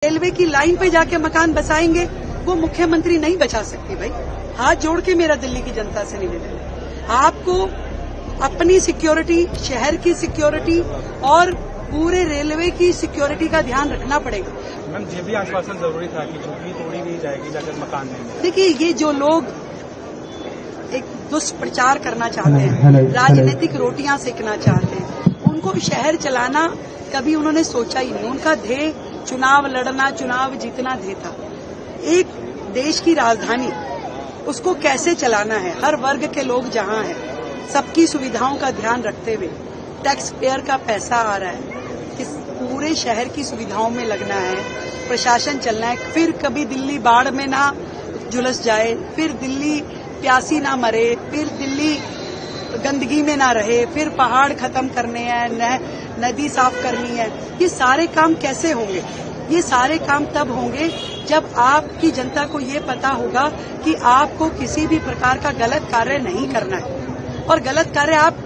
Railway की line पे जाके मकान बसाएंगे वो मुख्यमंत्री नहीं बचा सकती। भाई हाथ जोड़ के मेरा दिल्ली की जनता से निवेदन है, आपको अपनी सिक्योरिटी, शहर की सिक्योरिटी और पूरे रेलवे की सिक्योरिटी का ध्यान रखना पड़ेगा। मैम ये भी आश्वासन जरूरी था कि झुग्गी तोड़ी नहीं जाएगी जाकर मकान नहीं। देखिए, ये जो लोग एक दुष्प्रचार करना चाहते हैं, राजनीतिक रोटियां सेकना चाहते हैं, उनको शहर चलाना कभी उन्होंने सोचा ही नहीं। उनका ध्येय चुनाव लड़ना, चुनाव जीतना ध्येय था। एक देश की राजधानी, उसको कैसे चलाना है, हर वर्ग के लोग जहां हैं, सबकी सुविधाओं का ध्यान रखते हुए, टैक्स पेयर का पैसा आ रहा है, किस पूरे शहर की सुविधाओं में लगना है, प्रशासन चलना है। फिर कभी दिल्ली बाढ़ में ना झुलस जाए, फिर दिल्ली प्यासी ना मरे, फिर दिल्ली गंदगी में ना रहे, फिर पहाड़ खत्म करने हैं, नदी साफ करनी है। ये सारे काम कैसे होंगे? ये सारे काम तब होंगे जब आपकी जनता को ये पता होगा कि आपको किसी भी प्रकार का गलत कार्य नहीं करना है। और गलत कार्य आप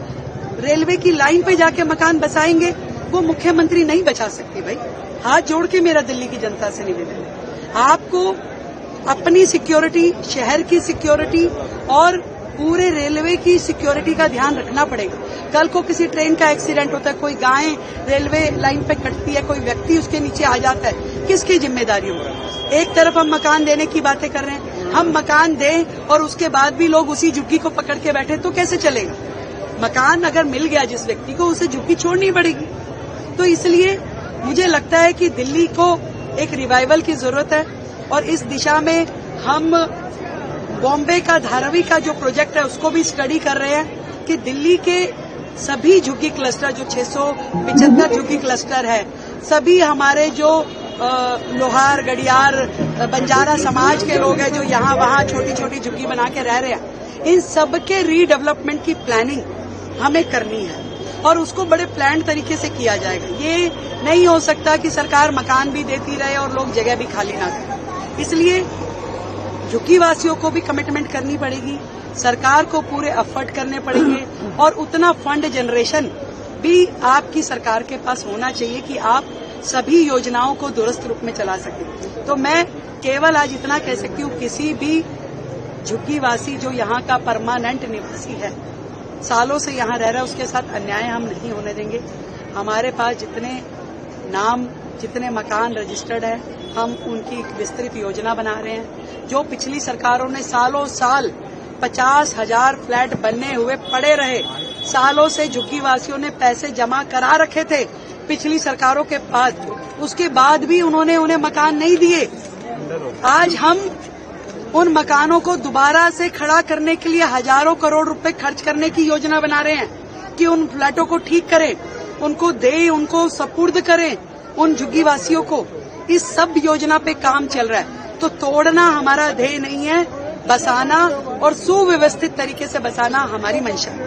रेलवे की लाइन पे जाके मकान बसाएंगे वो मुख्यमंत्री नहीं बचा सकती। भाई हाथ जोड़ के मेरा दिल्ली की जनता से निवेदन है, आपको अपनी सिक्योरिटी, शहर की सिक्योरिटी और पूरे रेलवे की सिक्योरिटी का ध्यान रखना पड़ेगा। कल को किसी ट्रेन का एक्सीडेंट होता है, कोई गाय रेलवे लाइन पे कटती है, कोई व्यक्ति उसके नीचे आ जाता है, किसकी जिम्मेदारी होगी? एक तरफ हम मकान देने की बातें कर रहे हैं, हम मकान दें और उसके बाद भी लोग उसी झुग्गी को पकड़ के बैठे तो कैसे चलेगा? मकान अगर मिल गया जिस व्यक्ति को, उसे झुग्गी छोड़नी पड़ेगी। तो इसलिए मुझे लगता है कि दिल्ली को एक रिवाइवल की जरूरत है और इस दिशा में हम बॉम्बे का धारावी का जो प्रोजेक्ट है उसको भी स्टडी कर रहे हैं कि दिल्ली के सभी झुग्गी क्लस्टर, जो 675 झुग्गी क्लस्टर है, सभी हमारे जो लोहार, गडियार, बंजारा समाज के लोग हैं जो यहाँ वहाँ छोटी छोटी झुग्गी बना के रह रहे हैं, इन सबके रीडेवलपमेंट की प्लानिंग हमें करनी है और उसको बड़े प्लान तरीके से किया जाएगा। ये नहीं हो सकता कि सरकार मकान भी देती रहे और लोग जगह भी खाली ना करें। इसलिए झुग्गी वासियों को भी कमिटमेंट करनी पड़ेगी, सरकार को पूरे एफर्ट करने पड़ेंगे और उतना फंड जनरेशन भी आपकी सरकार के पास होना चाहिए कि आप सभी योजनाओं को दुरुस्त रूप में चला सकें। तो मैं केवल आज इतना कह सकती हूँ, किसी भी झुग्गी वासी जो यहाँ का परमानेंट निवासी है, सालों से यहाँ रह रहा है, उसके साथ अन्याय हम नहीं होने देंगे। हमारे पास जितने नाम, जितने मकान रजिस्टर्ड है, हम उनकी एक विस्तृत योजना बना रहे हैं। जो पिछली सरकारों ने सालों साल 50,000 फ्लैट बनने हुए पड़े रहे, सालों से झुग्गी वासियों ने पैसे जमा करा रखे थे पिछली सरकारों के पास, उसके बाद भी उन्होंने उन्हें मकान नहीं दिए। आज हम उन मकानों को दोबारा से खड़ा करने के लिए हजारों करोड़ रुपए खर्च करने की योजना बना रहे हैं कि उन फ्लैटों को ठीक करें, उनको दें, उनको सपुर्द करें उन झुग्गी वासियों को। इस सब योजना पे काम चल रहा है। तो तोड़ना हमारा ध्येय नहीं है, बसाना और सुव्यवस्थित तरीके से बसाना हमारी मंशा है।